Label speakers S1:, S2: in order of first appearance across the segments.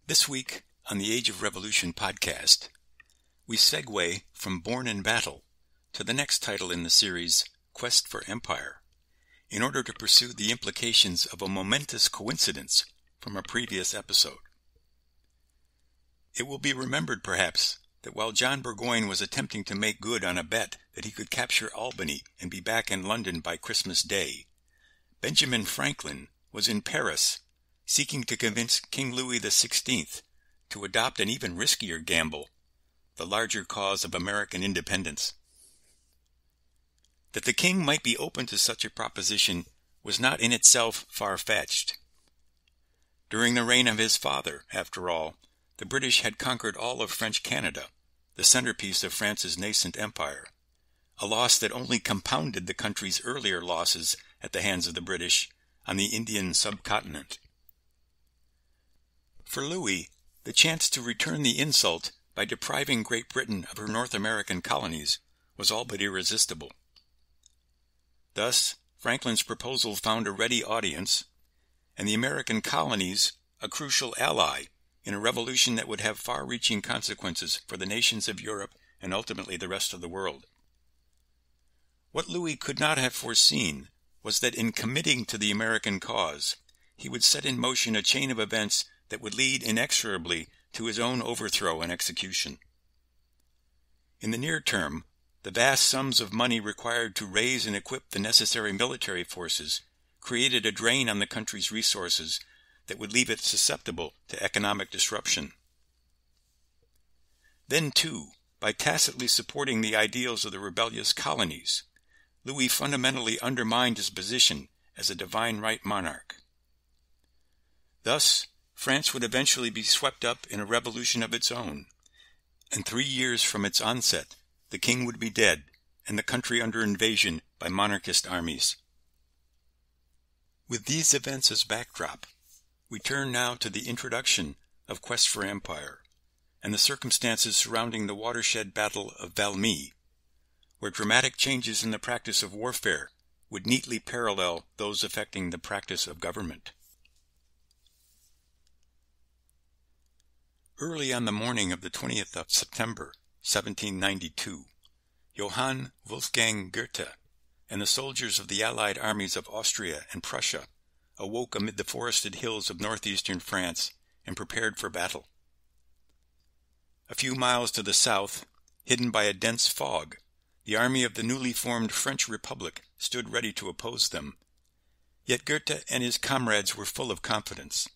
S1: This week on the Age of Revolution podcast, we segue from Born in Battle to the next title in the series, Quest for Empire, in order to pursue the implications of a momentous coincidence from a previous episode. It will be remembered, perhaps, that while John Burgoyne was attempting to make good on a bet that he could capture Albany and be back in London by Christmas Day, Benjamin Franklin was in Paris, seeking to convince King Louis XVI to adopt an even riskier gamble, the larger cause of American independence. That the king might be open to such a proposition was not in itself far-fetched. During the reign of his father, after all, the British had conquered all of French Canada, the centerpiece of France's nascent empire, a loss that only compounded the country's earlier losses at the hands of the British on the Indian subcontinent. For Louis, the chance to return the insult by depriving Great Britain of her North American colonies was all but irresistible. Thus, Franklin's proposal found a ready audience, and the American colonies a crucial ally in a revolution that would have far-reaching consequences for the nations of Europe and ultimately the rest of the world. What Louis could not have foreseen was that in committing to the American cause, he would set in motion a chain of events that would lead inexorably to his own overthrow and execution. In the near term, the vast sums of money required to raise and equip the necessary military forces created a drain on the country's resources that would leave it susceptible to economic disruption. Then, too, by tacitly supporting the ideals of the rebellious colonies, Louis fundamentally undermined his position as a divine right monarch. Thus, France would eventually be swept up in a revolution of its own, and 3 years from its onset, the king would be dead, and the country under invasion by monarchist armies. With these events as backdrop, we turn now to the introduction of Quest for Empire, and the circumstances surrounding the watershed battle of Valmy, where dramatic changes in the practice of warfare would neatly parallel those affecting the practice of government. Early on the morning of the 20th of September, 1792, Johann Wolfgang Goethe and the soldiers of the allied armies of Austria and Prussia awoke amid the forested hills of northeastern France and prepared for battle. A few miles to the south, hidden by a dense fog, the army of the newly formed French Republic stood ready to oppose them. Yet Goethe and his comrades were full of confidence.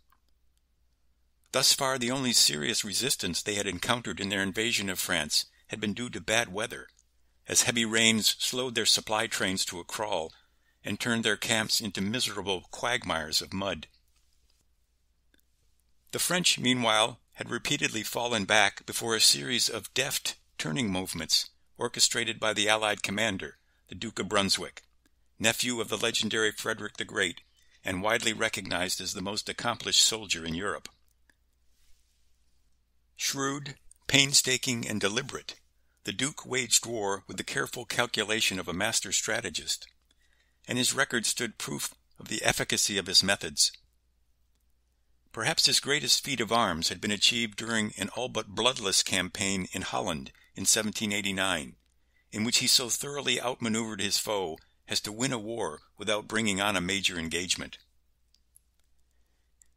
S1: Thus far, the only serious resistance they had encountered in their invasion of France had been due to bad weather, as heavy rains slowed their supply trains to a crawl and turned their camps into miserable quagmires of mud. The French, meanwhile, had repeatedly fallen back before a series of deft turning movements orchestrated by the Allied commander, the Duke of Brunswick, nephew of the legendary Frederick the Great, and widely recognized as the most accomplished soldier in Europe. Shrewd, painstaking, and deliberate, the Duke waged war with the careful calculation of a master strategist, and his record stood proof of the efficacy of his methods. Perhaps his greatest feat of arms had been achieved during an all but bloodless campaign in Holland in 1789, in which he so thoroughly outmaneuvered his foe as to win a war without bringing on a major engagement.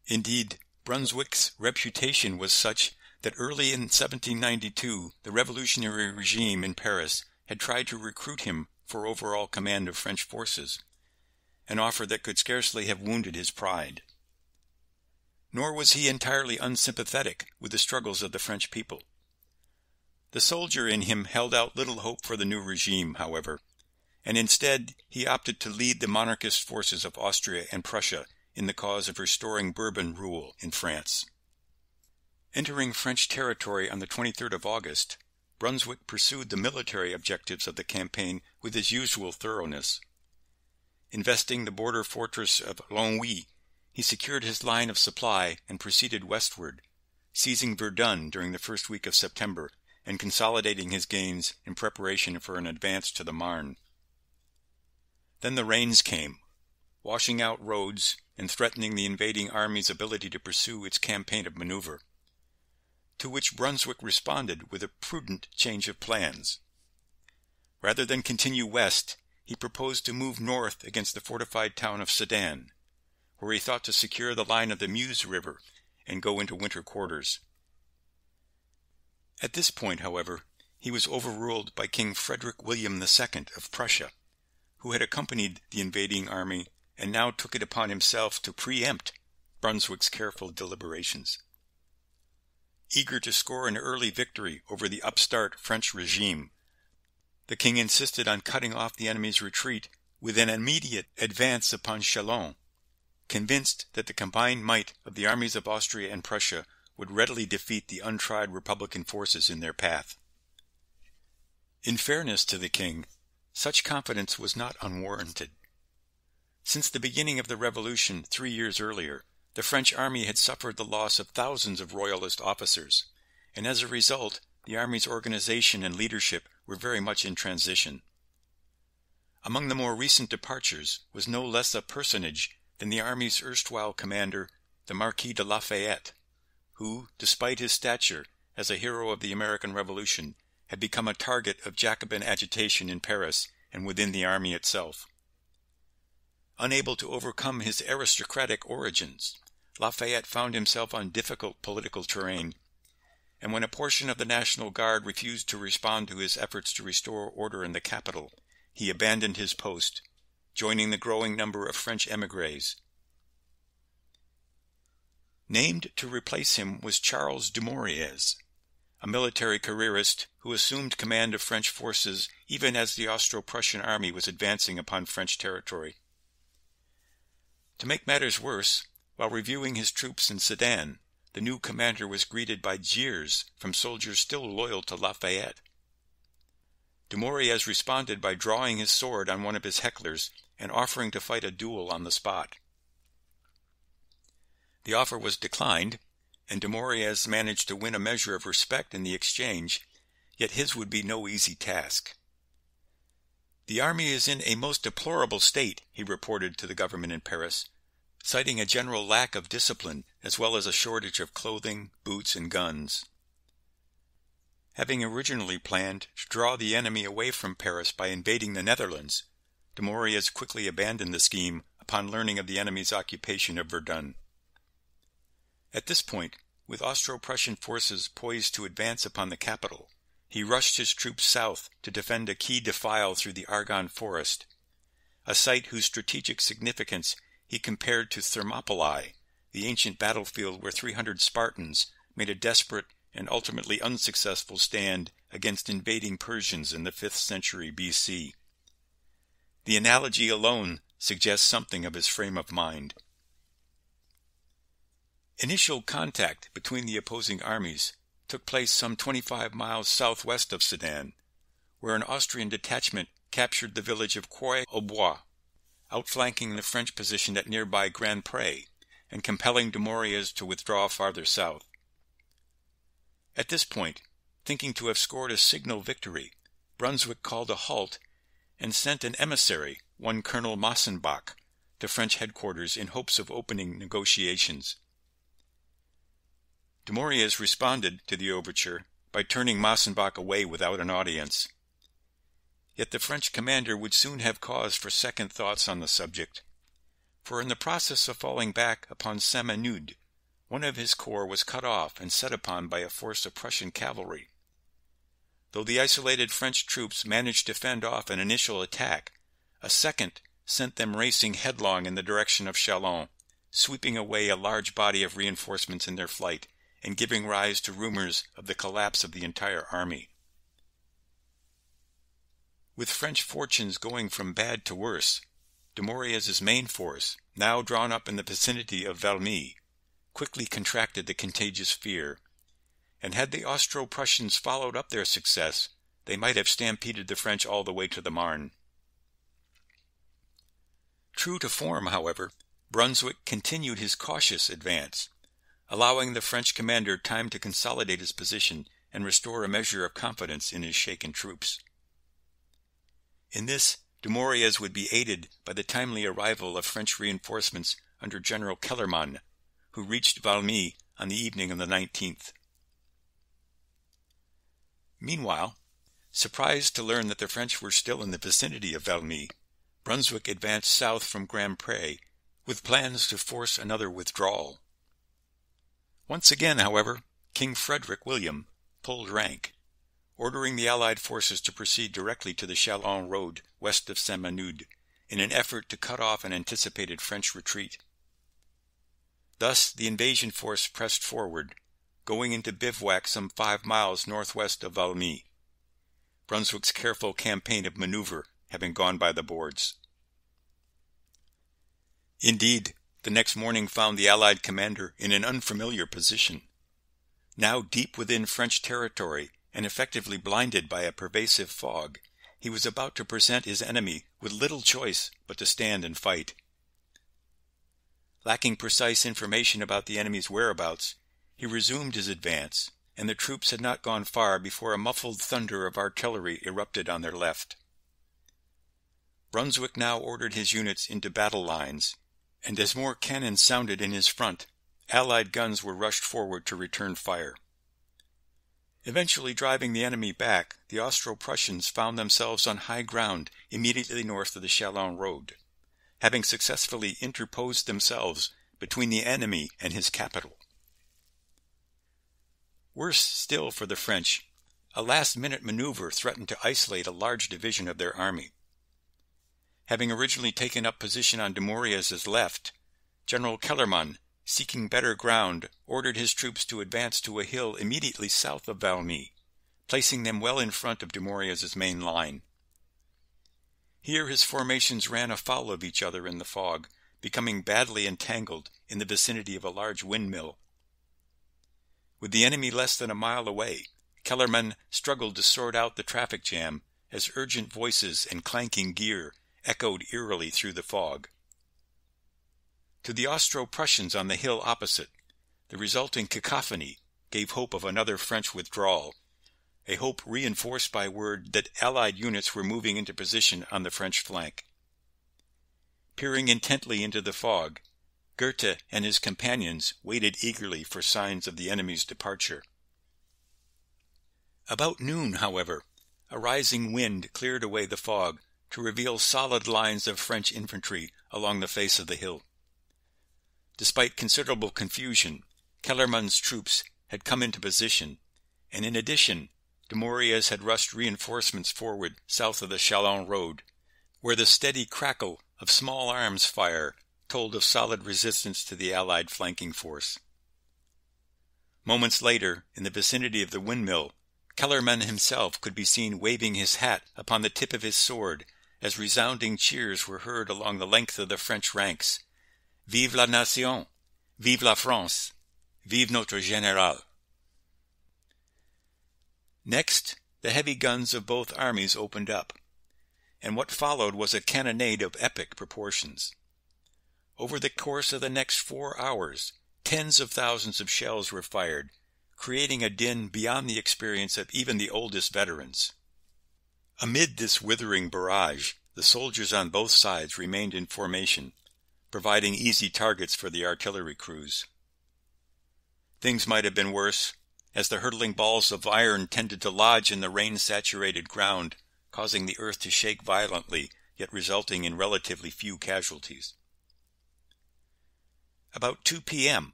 S1: Indeed, Brunswick's reputation was such that early in 1792 the revolutionary regime in Paris had tried to recruit him for overall command of French forces, an offer that could scarcely have wounded his pride. Nor was he entirely unsympathetic with the struggles of the French people. The soldier in him held out little hope for the new regime, however, and instead he opted to lead the monarchist forces of Austria and Prussia in the cause of restoring Bourbon rule in France. Entering French territory on the 23rd of August, Brunswick pursued the military objectives of the campaign with his usual thoroughness. Investing the border fortress of Longwy, he secured his line of supply and proceeded westward, seizing Verdun during the first week of September and consolidating his gains in preparation for an advance to the Marne. Then the rains came, washing out roads and threatening the invading army's ability to pursue its campaign of maneuver. to which Brunswick responded with a prudent change of plans. Rather than continue west, he proposed to move north against the fortified town of Sedan, where he thought to secure the line of the Meuse River and go into winter quarters. At this point, however, he was overruled by King Frederick William II of Prussia, who had accompanied the invading army and now took it upon himself to preempt Brunswick's careful deliberations. Eager to score an early victory over the upstart French regime, the king insisted on cutting off the enemy's retreat with an immediate advance upon Chalons, convinced that the combined might of the armies of Austria and Prussia would readily defeat the untried Republican forces in their path. In fairness to the king, such confidence was not unwarranted. Since the beginning of the Revolution 3 years earlier, the French army had suffered the loss of thousands of royalist officers, and as a result, the army's organization and leadership were very much in transition. Among the more recent departures was no less a personage than the army's erstwhile commander, the Marquis de Lafayette, who, despite his stature as a hero of the American Revolution, had become a target of Jacobin agitation in Paris and within the army itself. Unable to overcome his aristocratic origins, Lafayette found himself on difficult political terrain, and when a portion of the National Guard refused to respond to his efforts to restore order in the capital, he abandoned his post, joining the growing number of French émigrés. Named to replace him was Charles Dumouriez, a military careerist who assumed command of French forces even as the Austro-Prussian army was advancing upon French territory. To make matters worse, while reviewing his troops in Sedan, the new commander was greeted by jeers from soldiers still loyal to Lafayette. Dumouriez responded by drawing his sword on one of his hecklers and offering to fight a duel on the spot. The offer was declined, and Dumouriez managed to win a measure of respect in the exchange, yet his would be no easy task. "The army is in a most deplorable state," he reported to the government in Paris, citing a general lack of discipline as well as a shortage of clothing, boots, and guns. Having originally planned to draw the enemy away from Paris by invading the Netherlands, Dumouriez quickly abandoned the scheme upon learning of the enemy's occupation of Verdun. At this point, with Austro-Prussian forces poised to advance upon the capital, he rushed his troops south to defend a key defile through the Argonne forest, a site whose strategic significance he compared to Thermopylae, the ancient battlefield where 300 Spartans made a desperate and ultimately unsuccessful stand against invading Persians in the 5th century BC. The analogy alone suggests something of his frame of mind. Initial contact between the opposing armies took place some 25 miles southwest of Sedan, where an Austrian detachment captured the village of Croix-aux-Bois, outflanking the French position at nearby Grand Pré, and compelling Dumouriez to withdraw farther south. At this point, thinking to have scored a signal victory, Brunswick called a halt and sent an emissary, one Colonel Massenbach, to French headquarters in hopes of opening negotiations. Dumouriez responded to the overture by turning Massenbach away without an audience. Yet the French commander would soon have cause for second thoughts on the subject, for in the process of falling back upon Saint-Menehould, one of his corps was cut off and set upon by a force of Prussian cavalry. Though the isolated French troops managed to fend off an initial attack, a second sent them racing headlong in the direction of Chalons, sweeping away a large body of reinforcements in their flight, and giving rise to rumors of the collapse of the entire army. With French fortunes going from bad to worse, Dumouriez's main force, now drawn up in the vicinity of Valmy, quickly contracted the contagious fear, and had the Austro-Prussians followed up their success, they might have stampeded the French all the way to the Marne. True to form, however, Brunswick continued his cautious advance, allowing the French commander time to consolidate his position and restore a measure of confidence in his shaken troops. In this, Dumouriez would be aided by the timely arrival of French reinforcements under General Kellermann, who reached Valmy on the evening of the 19th. Meanwhile, surprised to learn that the French were still in the vicinity of Valmy, Brunswick advanced south from Grand Pré, with plans to force another withdrawal. Once again, however, King Frederick William pulled rank, ordering the Allied forces to proceed directly to the Chalons road west of Saint-Menoud, in an effort to cut off an anticipated French retreat. Thus the invasion force pressed forward, going into bivouac some 5 miles northwest of Valmy, Brunswick's careful campaign of maneuver having gone by the boards. Indeed, the next morning found the Allied commander in an unfamiliar position. Now deep within French territory and effectively blinded by a pervasive fog, he was about to present his enemy with little choice but to stand and fight. Lacking precise information about the enemy's whereabouts, he resumed his advance, and the troops had not gone far before a muffled thunder of artillery erupted on their left. Brunswick now ordered his units into battle lines, and as more cannon sounded in his front, Allied guns were rushed forward to return fire. Eventually driving the enemy back, the Austro-Prussians found themselves on high ground immediately north of the Chalons road, having successfully interposed themselves between the enemy and his capital. Worse still for the French, a last-minute maneuver threatened to isolate a large division of their army. Having originally taken up position on Dumouriez's left, General Kellermann, seeking better ground, ordered his troops to advance to a hill immediately south of Valmy, placing them well in front of Dumouriez's main line. Here his formations ran afoul of each other in the fog, becoming badly entangled in the vicinity of a large windmill. With the enemy less than a mile away, Kellermann struggled to sort out the traffic jam as urgent voices and clanking gear echoed eerily through the fog. To the Austro-Prussians on the hill opposite, the resulting cacophony gave hope of another French withdrawal, a hope reinforced by word that Allied units were moving into position on the French flank. Peering intently into the fog, Goethe and his companions waited eagerly for signs of the enemy's departure. About noon, however, a rising wind cleared away the fog to reveal solid lines of French infantry along the face of the hill. Despite considerable confusion, Kellermann's troops had come into position, and in addition, Dumouriez had rushed reinforcements forward south of the Chalons road, where the steady crackle of small arms fire told of solid resistance to the Allied flanking force. Moments later, in the vicinity of the windmill, Kellermann himself could be seen waving his hat upon the tip of his sword as resounding cheers were heard along the length of the French ranks. Vive la nation! Vive la France! Vive notre général! Next, the heavy guns of both armies opened up, and what followed was a cannonade of epic proportions. Over the course of the next 4 hours, tens of thousands of shells were fired, creating a din beyond the experience of even the oldest veterans. Amid this withering barrage, the soldiers on both sides remained in formation, providing easy targets for the artillery crews. Things might have been worse, as the hurtling balls of iron tended to lodge in the rain-saturated ground, causing the earth to shake violently, yet resulting in relatively few casualties. About 2 p.m.,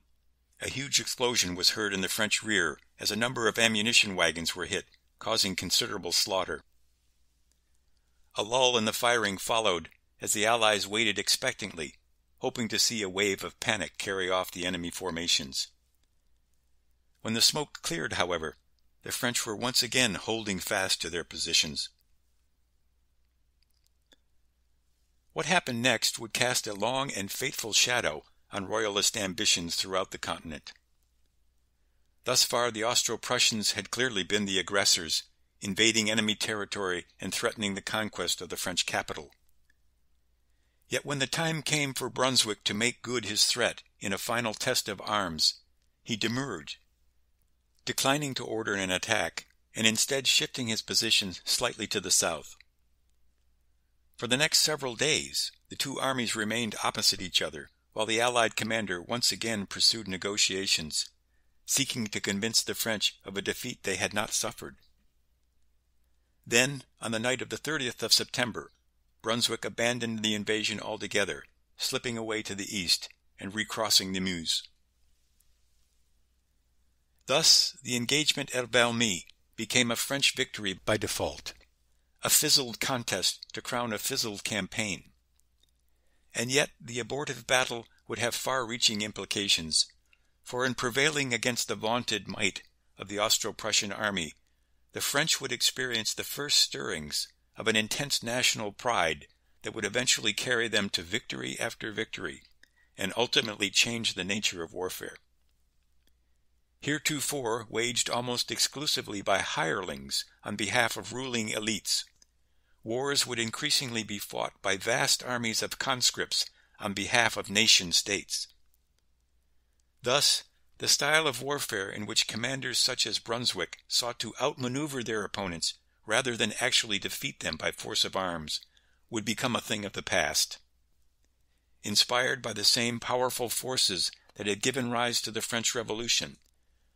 S1: a huge explosion was heard in the French rear as a number of ammunition wagons were hit, causing considerable slaughter. A lull in the firing followed as the Allies waited expectantly, hoping to see a wave of panic carry off the enemy formations. When the smoke cleared, however, the French were once again holding fast to their positions. What happened next would cast a long and fateful shadow on royalist ambitions throughout the continent. Thus far the Austro-Prussians had clearly been the aggressors, invading enemy territory and threatening the conquest of the French capital. Yet when the time came for Brunswick to make good his threat in a final test of arms, he demurred, declining to order an attack, and instead shifting his position slightly to the south. For the next several days, the two armies remained opposite each other, while the Allied commander once again pursued negotiations, seeking to convince the French of a defeat they had not suffered. Then, on the night of the 30th of September, Brunswick abandoned the invasion altogether, slipping away to the east and recrossing the Meuse. Thus, the engagement at Valmy became a French victory by default, a fizzled contest to crown a fizzled campaign. And yet the abortive battle would have far-reaching implications, for in prevailing against the vaunted might of the Austro-Prussian army, the French would experience the first stirrings of an intense national pride that would eventually carry them to victory after victory, and ultimately change the nature of warfare. Heretofore waged almost exclusively by hirelings on behalf of ruling elites, wars would increasingly be fought by vast armies of conscripts on behalf of nation-states. Thus, the style of warfare in which commanders such as Brunswick sought to outmaneuver their opponents rather than actually defeat them by force of arms would become a thing of the past. Inspired by the same powerful forces that had given rise to the French Revolution,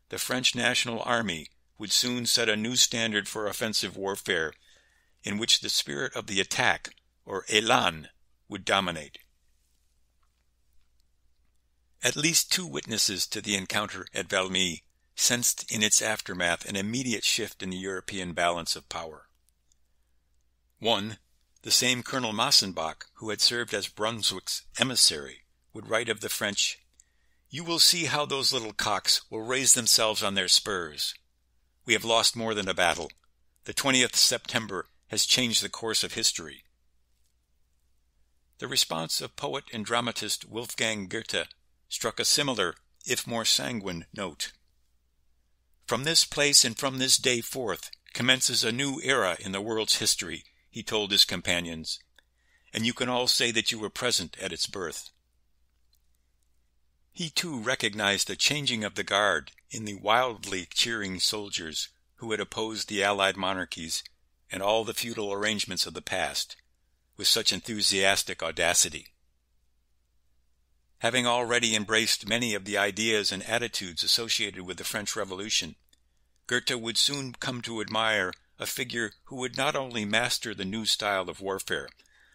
S1: the French National Army would soon set a new standard for offensive warfare in which the spirit of the attack, or élan, would dominate. At least two witnesses to the encounter at Valmy sensed in its aftermath an immediate shift in the European balance of power. One, the same Colonel Massenbach, who had served as Brunswick's emissary, would write of the French, "You will see how those little cocks will raise themselves on their spurs. We have lost more than a battle. The 20th September has changed the course of history." The response of poet and dramatist Wolfgang Goethe struck a similar, if more sanguine, note. "From this place and from this day forth commences a new era in the world's history," he told his companions, "and you can all say that you were present at its birth." He too recognized a changing of the guard in the wildly cheering soldiers who had opposed the Allied monarchies and all the feudal arrangements of the past with such enthusiastic audacity. Having already embraced many of the ideas and attitudes associated with the French Revolution, Goethe would soon come to admire a figure who would not only master the new style of warfare,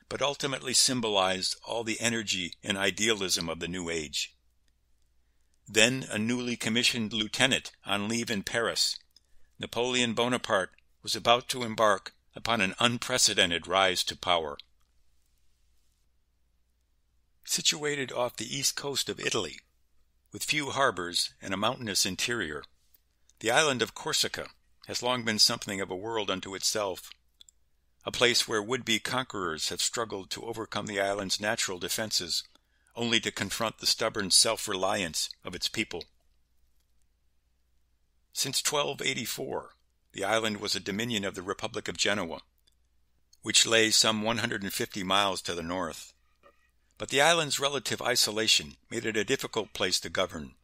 S1: but ultimately symbolize all the energy and idealism of the new age. Then a newly commissioned lieutenant on leave in Paris, Napoleon Bonaparte was about to embark upon an unprecedented rise to power. Situated off the east coast of Italy, with few harbors and a mountainous interior, the island of Corsica has long been something of a world unto itself, a place where would-be conquerors have struggled to overcome the island's natural defenses, only to confront the stubborn self-reliance of its people. Since 1284, the island was a dominion of the Republic of Genoa, which lay some 150 miles to the north. But the island's relative isolation made it a difficult place to govern.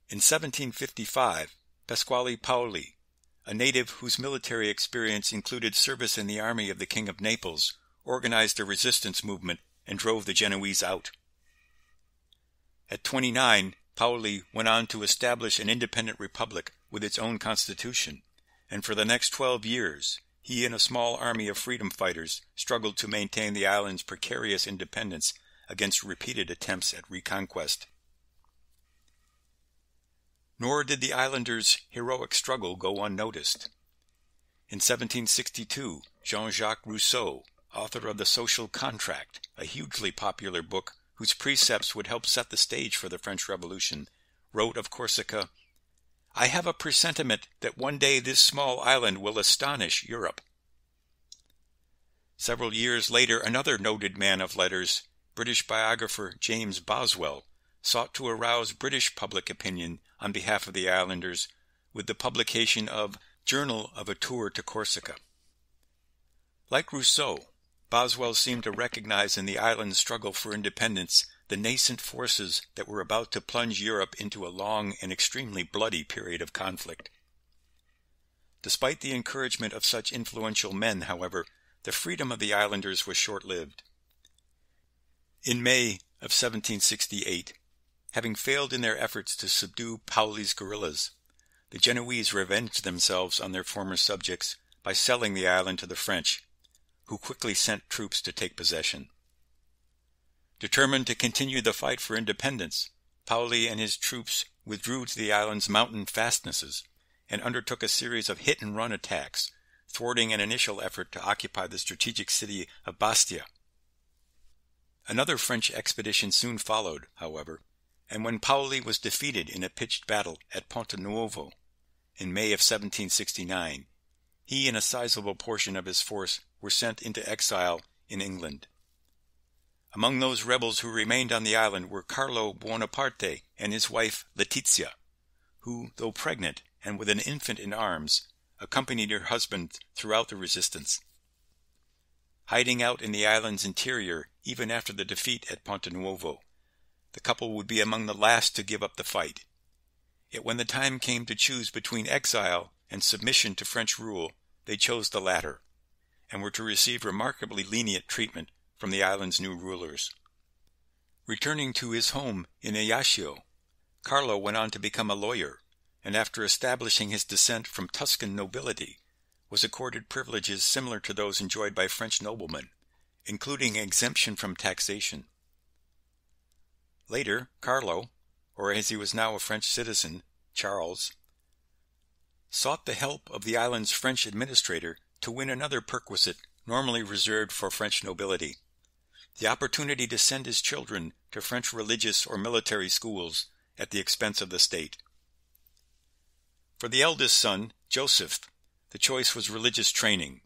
S1: In 1755, Pasquale Paoli, a native whose military experience included service in the army of the King of Naples, organized a resistance movement and drove the Genoese out. At 29, Paoli went on to establish an independent republic with its own constitution, and for the next 12 years, he and a small army of freedom fighters struggled to maintain the island's precarious independence against repeated attempts at reconquest. Nor did the islanders' heroic struggle go unnoticed. In 1762, Jean-Jacques Rousseau, author of The Social Contract, a hugely popular book whose precepts would help set the stage for the French Revolution, wrote of Corsica, "I have a presentiment that one day this small island will astonish Europe." Several years later, another noted man of letters, British biographer James Boswell, sought to arouse British public opinion on behalf of the islanders with the publication of Journal of a Tour to Corsica. Like Rousseau, Boswell seemed to recognize in the island's struggle for independence the nascent forces that were about to plunge Europe into a long and extremely bloody period of conflict. Despite the encouragement of such influential men, however, the freedom of the islanders was short-lived. In May of 1768, having failed in their efforts to subdue Paoli's guerrillas, the Genoese revenged themselves on their former subjects by selling the island to the French, who quickly sent troops to take possession. Determined to continue the fight for independence, Paoli and his troops withdrew to the island's mountain fastnesses and undertook a series of hit-and-run attacks, thwarting an initial effort to occupy the strategic city of Bastia. Another French expedition soon followed, however, and when Paoli was defeated in a pitched battle at Ponte Nuovo in May of 1769, he and a sizable portion of his force were sent into exile in England. Among those rebels who remained on the island were Carlo Buonaparte and his wife Letizia, who, though pregnant and with an infant in arms, accompanied her husband throughout the resistance. Hiding out in the island's interior even after the defeat at Ponte Nuovo, the couple would be among the last to give up the fight. Yet when the time came to choose between exile and submission to French rule, they chose the latter, and were to receive remarkably lenient treatment from the island's new rulers. Returning to his home in Ajaccio, Carlo went on to become a lawyer, and after establishing his descent from Tuscan nobility, was accorded privileges similar to those enjoyed by French noblemen, including exemption from taxation. Later, Carlo, or as he was now a French citizen, Charles, sought the help of the island's French administrator to win another perquisite normally reserved for French nobility, the opportunity to send his children to French religious or military schools at the expense of the state. For the eldest son, Joseph, the choice was religious training.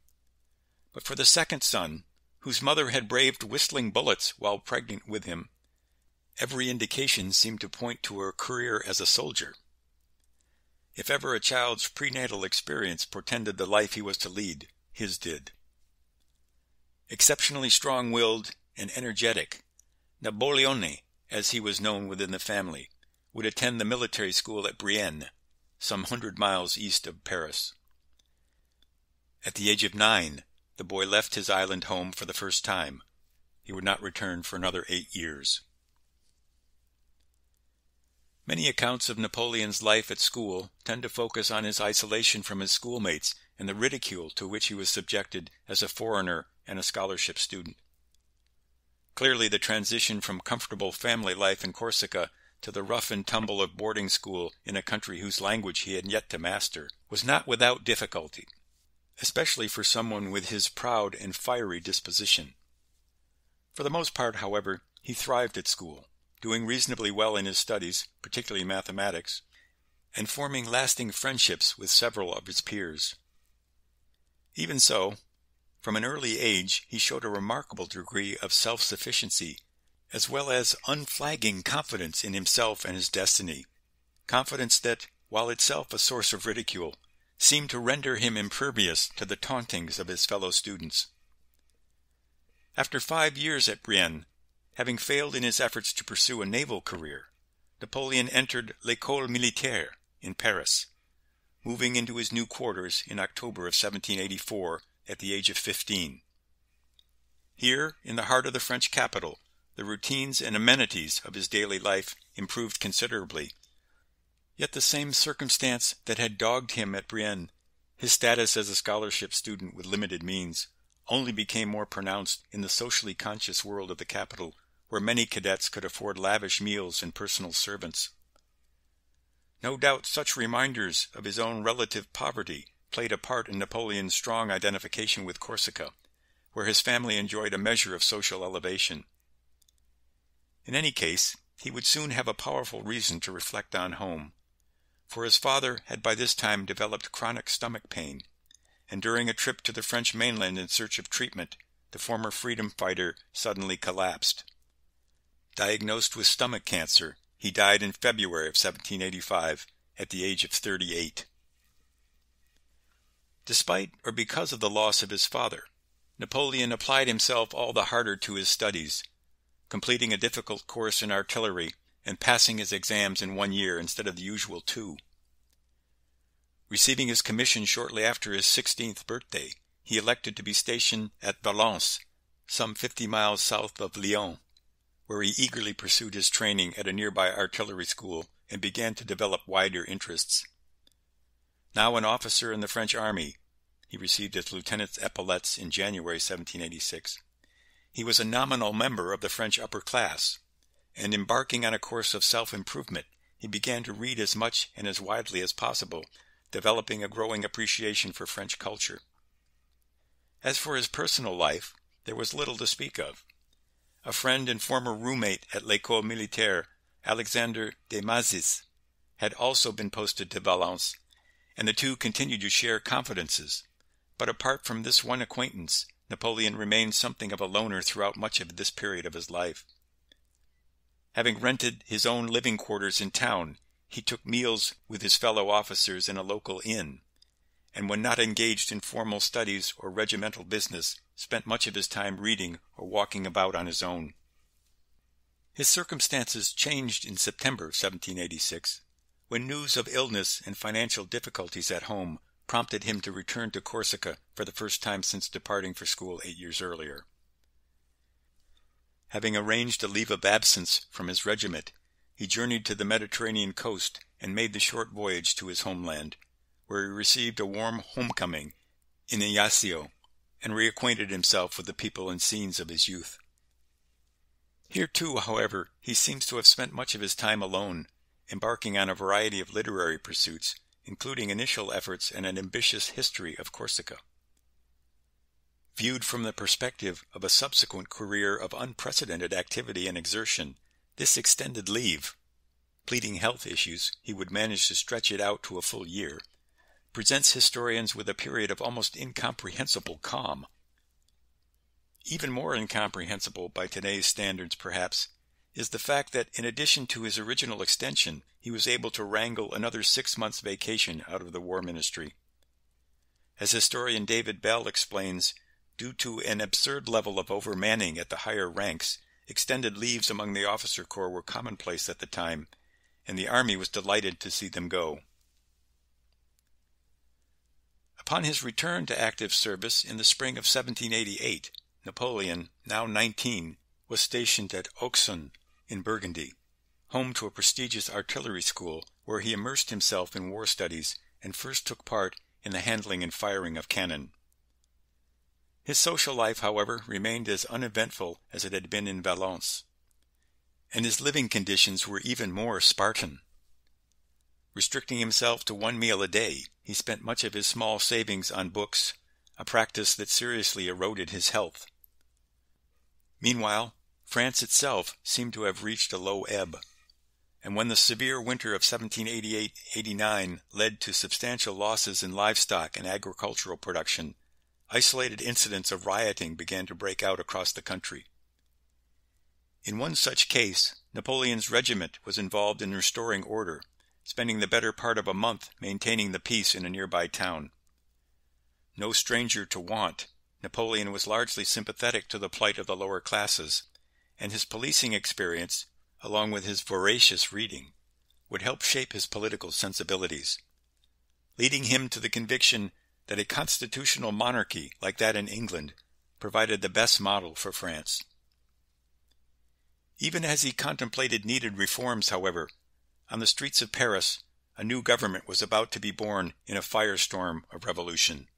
S1: But for the second son, whose mother had braved whistling bullets while pregnant with him, every indication seemed to point to a career as a soldier. If ever a child's prenatal experience portended the life he was to lead, his did. Exceptionally strong-willed and energetic, Napoleon, as he was known within the family, would attend the military school at Brienne, some 100 miles east of Paris. At the age of 9, the boy left his island home for the first time. He would not return for another 8 years. Many accounts of Napoleon's life at school tend to focus on his isolation from his schoolmates and the ridicule to which he was subjected as a foreigner and a scholarship student. Clearly, the transition from comfortable family life in Corsica to the rough and tumble of boarding school in a country whose language he had yet to master was not without difficulty, especially for someone with his proud and fiery disposition. For the most part, however, he thrived at school, doing reasonably well in his studies, particularly mathematics, and forming lasting friendships with several of his peers. Even so, from an early age he showed a remarkable degree of self-sufficiency, as well as unflagging confidence in himself and his destiny, confidence that, while itself a source of ridicule, seemed to render him impervious to the tauntings of his fellow students. After 5 years at Brienne, having failed in his efforts to pursue a naval career, Napoleon entered l'École Militaire in Paris, moving into his new quarters in October of 1784 at the age of 15. Here, in the heart of the French capital, the routines and amenities of his daily life improved considerably. Yet the same circumstance that had dogged him at Brienne, his status as a scholarship student with limited means, only became more pronounced in the socially conscious world of the capital, where many cadets could afford lavish meals and personal servants. No doubt such reminders of his own relative poverty played a part in Napoleon's strong identification with Corsica, where his family enjoyed a measure of social elevation. In any case, he would soon have a powerful reason to reflect on home, for his father had by this time developed chronic stomach pain, and during a trip to the French mainland in search of treatment, the former freedom fighter suddenly collapsed. Diagnosed with stomach cancer, he died in February of 1785 at the age of 38. Despite or because of the loss of his father, Napoleon applied himself all the harder to his studies, completing a difficult course in artillery and passing his exams in 1 year instead of the usual 2. Receiving his commission shortly after his 16th birthday, he elected to be stationed at Valence, some 50 miles south of Lyon, where he eagerly pursued his training at a nearby artillery school and began to develop wider interests. Now an officer in the French army, he received his lieutenant's epaulettes in January 1786. He was a nominal member of the French upper class, and embarking on a course of self-improvement, he began to read as much and as widely as possible, developing a growing appreciation for French culture. As for his personal life, there was little to speak of. A friend and former roommate at l'École Militaire, Alexander de Mazis, had also been posted to Valence, and the two continued to share confidences. But apart from this one acquaintance, Napoleon remained something of a loner throughout much of this period of his life. Having rented his own living quarters in town, he took meals with his fellow officers in a local inn, and when not engaged in formal studies or regimental business, spent much of his time reading or walking about on his own. His circumstances changed in September 1786, when news of illness and financial difficulties at home prompted him to return to Corsica for the first time since departing for school 8 years earlier. Having arranged a leave of absence from his regiment, he journeyed to the Mediterranean coast and made the short voyage to his homeland, where he received a warm homecoming in Ajaccio, and reacquainted himself with the people and scenes of his youth. Here too, however, he seems to have spent much of his time alone, embarking on a variety of literary pursuits, including initial efforts and an ambitious history of Corsica. Viewed from the perspective of a subsequent career of unprecedented activity and exertion, this extended leave, pleading health issues, he would manage to stretch it out to a full year, presents historians with a period of almost incomprehensible calm. Even more incomprehensible by today's standards, perhaps, is the fact that in addition to his original extension, he was able to wrangle another 6 months' vacation out of the War Ministry. As historian David Bell explains, due to an absurd level of overmanning at the higher ranks, extended leaves among the officer corps were commonplace at the time, and the army was delighted to see them go. Upon his return to active service in the spring of 1788, Napoleon, now 19, was stationed at Auxonne in Burgundy, home to a prestigious artillery school where he immersed himself in war studies and first took part in the handling and firing of cannon. His social life, however, remained as uneventful as it had been in Valence, and his living conditions were even more Spartan. Restricting himself to 1 meal a day, he spent much of his small savings on books, a practice that seriously eroded his health. Meanwhile, France itself seemed to have reached a low ebb, and when the severe winter of 1788-89 led to substantial losses in livestock and agricultural production, isolated incidents of rioting began to break out across the country. In one such case, Napoleon's regiment was involved in restoring order, spending the better part of a month maintaining the peace in a nearby town. No stranger to want, Napoleon was largely sympathetic to the plight of the lower classes, and his policing experience, along with his voracious reading, would help shape his political sensibilities, leading him to the conviction that a constitutional monarchy like that in England provided the best model for France. Even as he contemplated needed reforms, however, on the streets of Paris, a new government was about to be born in a firestorm of revolution.